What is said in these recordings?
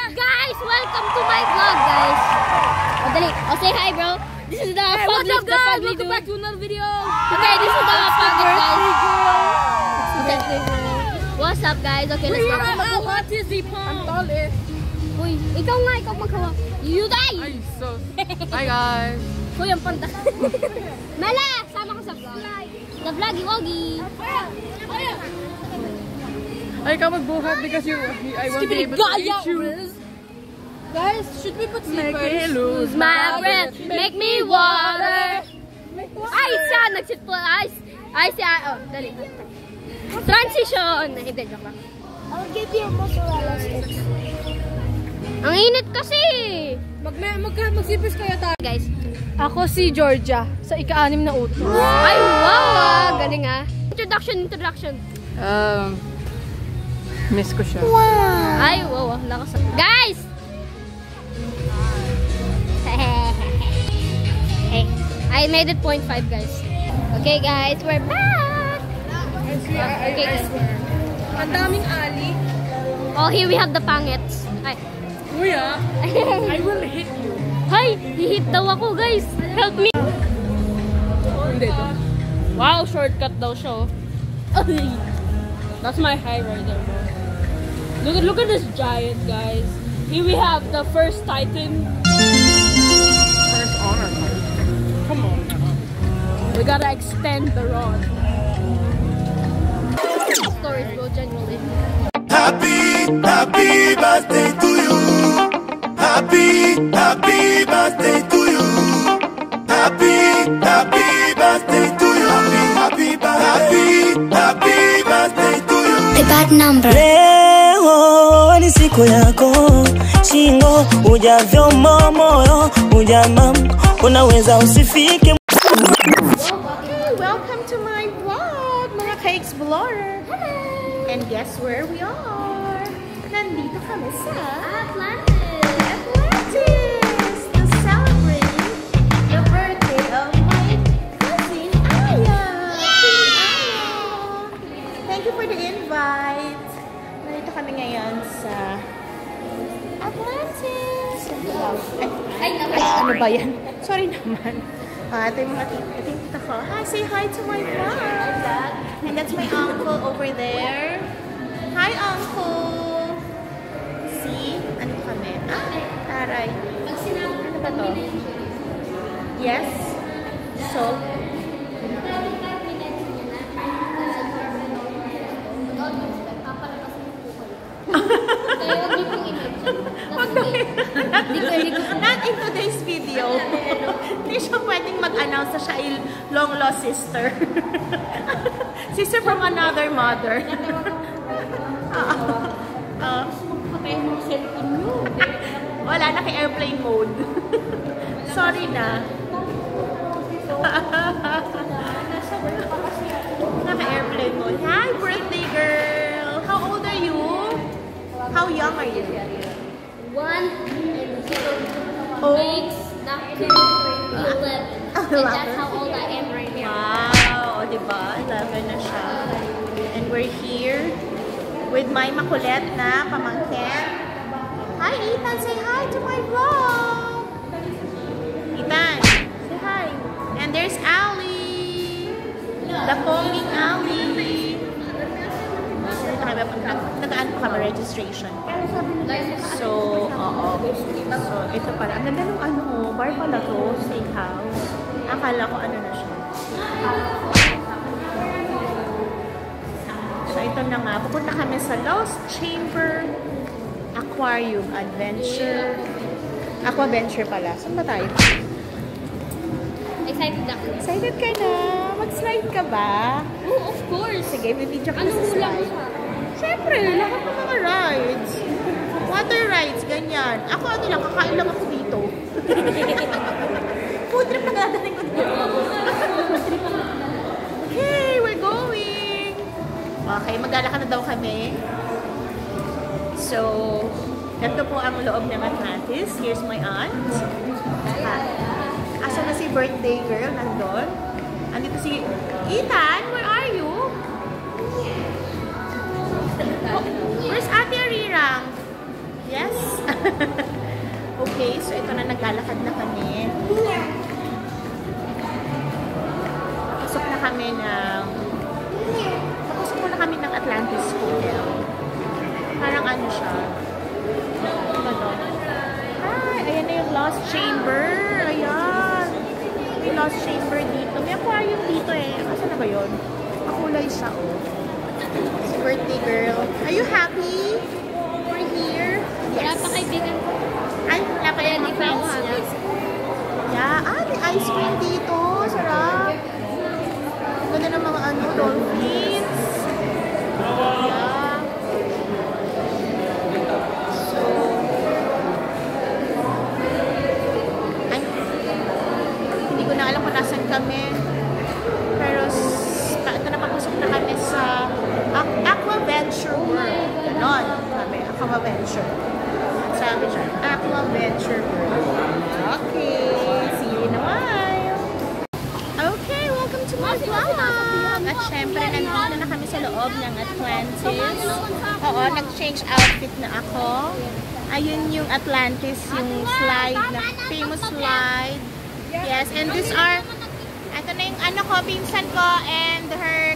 up, guys? Welcome to my vlog, guys. Oh, dali. Oh, say hi, bro. This is the public, Welcome back to another video. Okay, this is the public, guys. Okay. What's up, guys? Okay, let's go. What is the pump? Ang tall eh. Uy, ikaw maghawa. You die! Ay, so. Hi, guys. Uy, ang panda. Mela, sama ka sa vlog. The vloggy-woggy. Ay, ikaw magbuhat because I won't be able to eat you. Guys, should we put Make me lose my breath, make me water. Ay, siya, nag-sit po. Ay, siya, oh, dali. Transition. Hindi, joke lang. I'll give you mozzarella sticks. Ang init kasi. Mag-zippers kayo tayo. Guys. Ako si Georgia, sa ika-6 na utos. Ay, wow, galing ah. Introduction. Miss ko siya. Wow. Ay, wow, lakas. Guys! Hey, I made it 0.5, guys. Okay, guys, we're back. Okay, guys. Ang daming ali. Oh, here we have the pangits. Ay. Kuya, I will hit you. Hi, hihit daw ako, guys. Help me. Hindi. Wow, shortcut daw siya. That's my high rider, bro. Look at this giant, guys. Here we have the first Titan. First honor. Come on. We gotta extend the rod. Stories, bro, generally. Happy birthday to you. Happy birthday to you. Happy birthday to you. Happy birthday to you. A bad number. Leo ni siku yako, shingo ujavyo moyo ujamam, unaweza usifike. Welcome to my vlog, mga ka-explorer. And guess where we are? Nandito kami sa Atlantis to celebrate the birthday of my cousin Aya. Thank you for the invite. Nandito kami ngayon sa Atlantis. Ay, ano ba yan? Sorry naman. Ito yung mga tita ko. Hi, say hi to my mom. And that's my uncle over there. Hi, uncle. See? Ano kami? Taray. Ano ba to? Yes? So? Not in today's video. Hindi siya pwedeng mag-announce na siya ay long-lost sister. Sister from another mother. Wala, naka-airplane mode. Sorry na. Naka-airplane mode. Hi, birthday girl! How old are you? How young are you? 1 and 0 Oh. makes that 2 11. And that's how old I am right now. Wow! Diba? 11 na siya. And we're here with my makulit na pamangkin. Hi, Ethan! Say hi to my vlog! Ethan! Say hi! And there's Ali! The foaming Ali! Nagaan ko kami registration. So, oo. So, ito pala. Ang ganda ng bar pala to, steakhouse. Akala ko ano na siya. So, ito na nga. Pupunta kami sa Lost Chamber Aquarium Adventure. Aquaventure pala. Saan ba tayo? Excited ako. Excited ka na? Mag-slide ka ba? Oh, of course. Sige, bibidyo ka Ano sa hula mo slide. siya? Siyempre, lahat ng mga rides. Water rides, ganyan. Ako ano lang, kakain lang ako dito. Food trip na dadating ko dito. Okay, we're going. Okay, maglalakad na daw kami. So, ganito po ang loob ng Atlantis. Here's my aunt. Asa na si birthday girl? Nandun. Andito si Ethan, where are you? Where's Ate Arirang? Yes? Okay, so ito na, naglalakad na kami. Pasok na kami ng Atlantis Hotel. Parang ano siya. Ano? Ay, ayan na yung Lost Chamber. Ayan. May Lost Chamber dito. May aquarium dito eh. Asa na ba yun? Makulay siya, oh. Si birthday girl. Are you happy? We're here? Wala pa kaibigan ko. Ay, wala pa yan mga friends niya. Yeah. Ah, may ice cream dito. Sarap. Ganda ng mga ano, dolphins. Yeah. So, ay, hindi ko na alam kung nasan kami. Pero, ito na pag-usap na kami sa Aquaventure World. Ganon kami, Aquaventure. Sabi siya, Aquaventure World. Okay, see you in a while. Okay, welcome to my vlog. At syempre, nandito na kami sa loob ng Atlantis. Oo, nag-change outfit na ako. Ayun yung Atlantis, yung slide, na famous slide. Yes, and these are, ito na yung ano ko, pinsan ko and her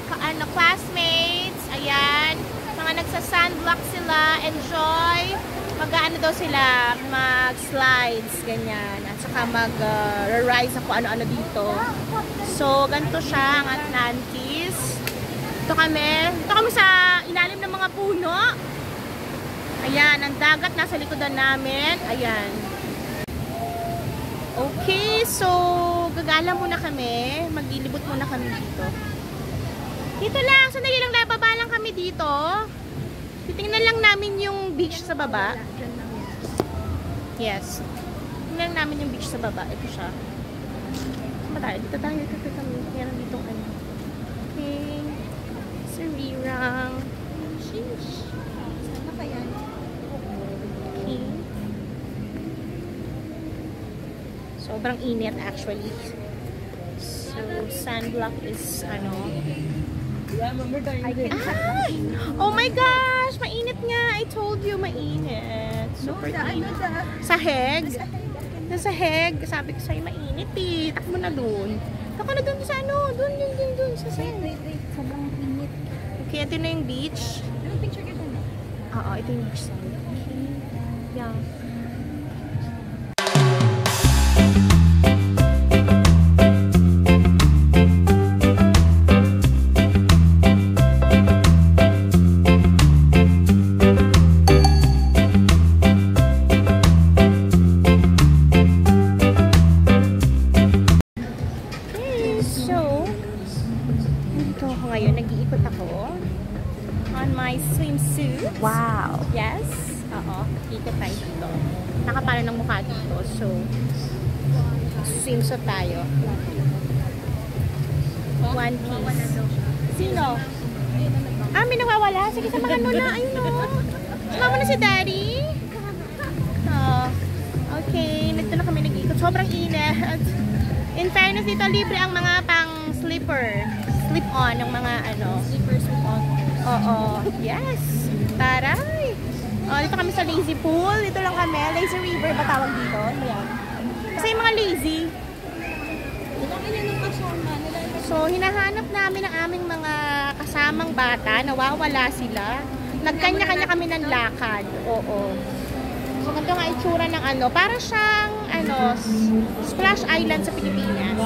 classmates. Ayan, mga nagsa-sandblock sila. Enjoy. Mag-ano daw sila, mag-slides, ganyan. At saka mag-rise ako ano-ano dito. So, ganito siya, ang Atlantis. Ito kami sa ilalim ng mga puno. Ayan, ang dagat nasa likodan namin. Ayan. Okay, so, gagala muna kami. Maglilibot muna kami dito. Dito lang, sandali lang, baba lang kami dito. Titingnan lang namin yung beach sa baba. Yes. Tingnan namin yung beach sa baba. Ito siya. Dito tayo. Meron dito ano. Okay. Sarirang. Sheesh. Sana kaya? Okay. Sobrang init actually. So, sunblock is ano. Oh my gosh! Mainit nga! I told you, mainit. Super init. Sahig? Nasa heg. Sabi ko sa'yo, mainit eh. Takbo na dun. Takbo na dun sa ano. Dun. Sa sahig. Wait. Sobrang init. Okay, ito na yung beach. Anong picture ka dun? Oo, ito yung beach side. Okay. Yeah. Wow! Yes? Oo. Ikot tayo dito. Nakapala ng mukha dito. So, swimsuit tayo. One piece. Sino? Ah, may nawawala? Sige, samahan mo na. Ayun o. Samahan mo na si Daddy. Okay. Nito na kami nag-ikot. Sobrang init. In fairness, dito libre ang mga pang slip-on ng mga ano. Slip-on. Oo. Yes. Taray! Dito kami sa lazy pool. Dito lang kami. Lazy river ba tawag dito? Ayan. Kasi yung mga lazy. So, hinahanap namin ang aming mga kasamang bata. Nawawala sila. Nagkanya-kanya kami ng lakad. Oo. So, ganito nga itsura ng ano. Para siyang, ano, Splash Island sa Pilipinas.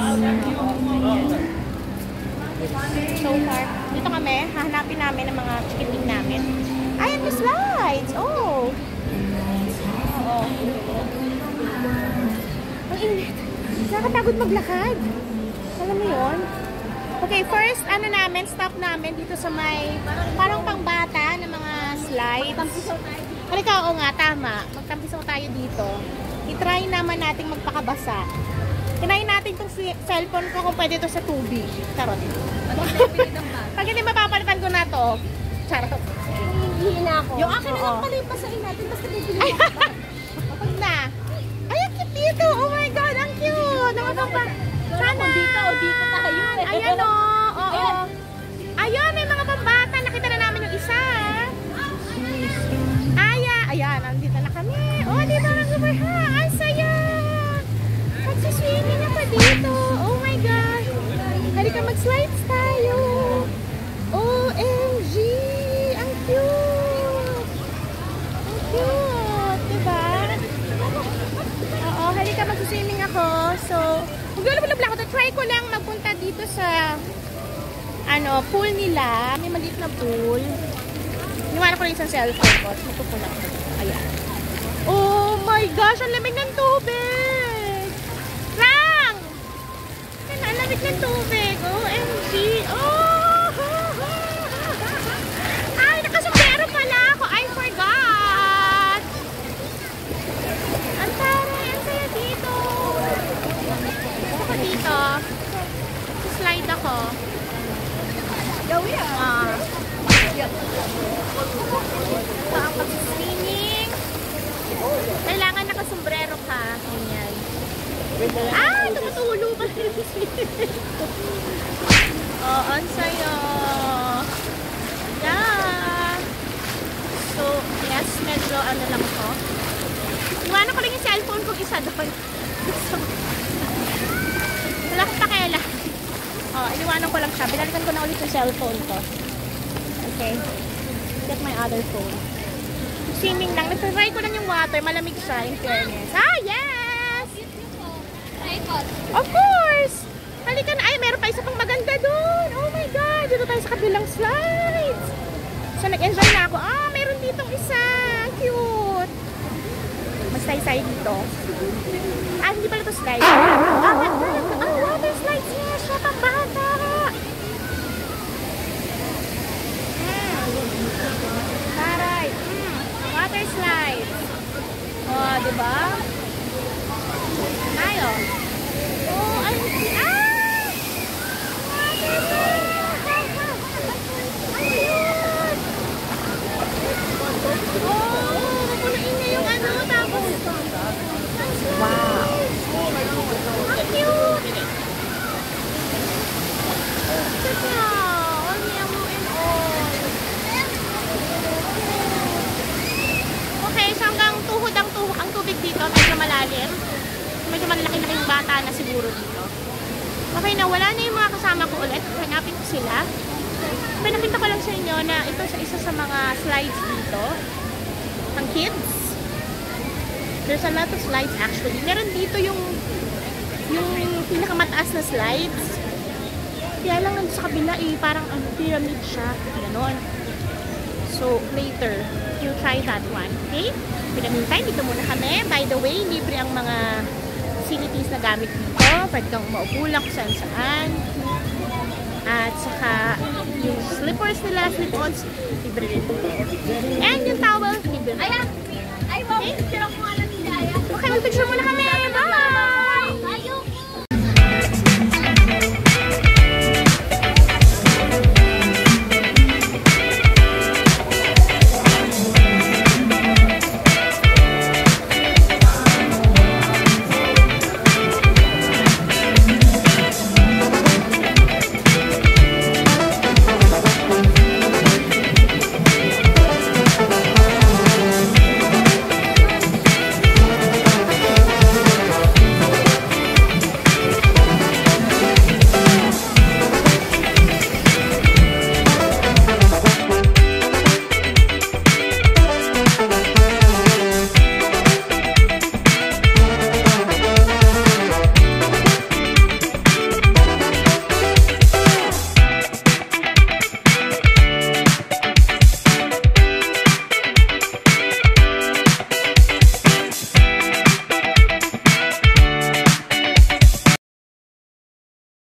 So far, dito kami. Hahanapin namin ang mga chikiting namin. Ayan, may slides! Oh! Oo. Ang init. Nakakapagod maglakad. Alam mo yun? Okay, first, ano namin, stop namin dito sa may, parang pangbata na mga slides. Magtampisaw tayo. Halika, oo nga, tama. Magtampisaw tayo dito. I-try naman natin magpakabasa. Tinayin natin itong cellphone ko kung pwede ito sa tubig. Charot. Pag hindi mapapalitan ko na to. Charot. Hindi na ako. Yung akin na lang pala yung pasain natin. Basta bibili na ako. Kapag na. Ay, ang cute dito. Oh my God, ang cute. Naman pa. Sana. Dito tayo. Ayan o. Oo. Ayun, may mga pambata. Nakita na namin yung isa. Ayan, nandito na kami. Oh, di super hot. Ang saya! Magsiswimming ako dito. Oh my gosh. Halika mag-slides tayo. OMG! Ang cute! Ang cute! Diba? Oo, halika magsiswimming ako. So, maglulubulab ako. Try ko lang magpunta dito sa pool nila. May maliit na pool. Iniwan ko rin isang cellphone ko. Magpupunta ako. Ayan. Oh my gosh! Ang lamig ng tubig! Lang! Ang lamig ng tubig! OMG! Oh! Ay! Nakasumbrero pala ako! I forgot! Ang taray! Ang saya dito! Ako dito. Slide ako. Ang pag-swimming. Kailangan nakasombrero ka. Ganyan. Ah! Tumutulo ka. Oh, ang saya. Yeah. So, yes, medyo ano lang to. Iwanan ko lang yung cellphone ko isa doon. So, wala akong pakialam. Oh, iniwanan ko lang siya. Binalikan ko na ulit yung cellphone ko. Okay. Get my other phone. Swimming lang. Nag-try ko lang yung water. Malamig siya, in fairness. Ah, yes! Of course! Halika na. Ay, meron pa isa pang maganda doon. Oh my God! Dito tayo sa kabilang slides. So, nag-enjoy na ako. Ah, meron ditong isa. Cute! Mag-slide dito. Ah, hindi pala ito slide. Ah, water slides niya. Siya pang bata. Taray. Water slides. Oh, diba? Tayo. Oh, ay, ah! Water slides. Ang cute. Oh, pupunuin niya yung ano, tapos. Wow. Ang cute. Diba? All yellow and all. Okay, so hanggang tuhod ang tubig dito, medyo malalim. Medyo malaki-laking bata na siguro dito. Okay na, wala na yung mga kasama ko ulit. Hanapin ko sila. Pinakita ko lang sa inyo na ito sa isa sa mga slides dito. Ang kids. There's a lot of slides actually. Meron dito yung pinakamataas na slides. Kaya lang nandun sa kabila parang pyramid siya. Ganon. So, later, you'll try that one. Okay? In the meantime, dito muna kami. By the way, libre ang mga facilities na gamit dito. Pwede kang maupo lang kung saan-saan. At saka, yung slippers nila, slip-ons, libre rin. And yung towel, libre rin. Okay? Okay, mag-picture muna kami!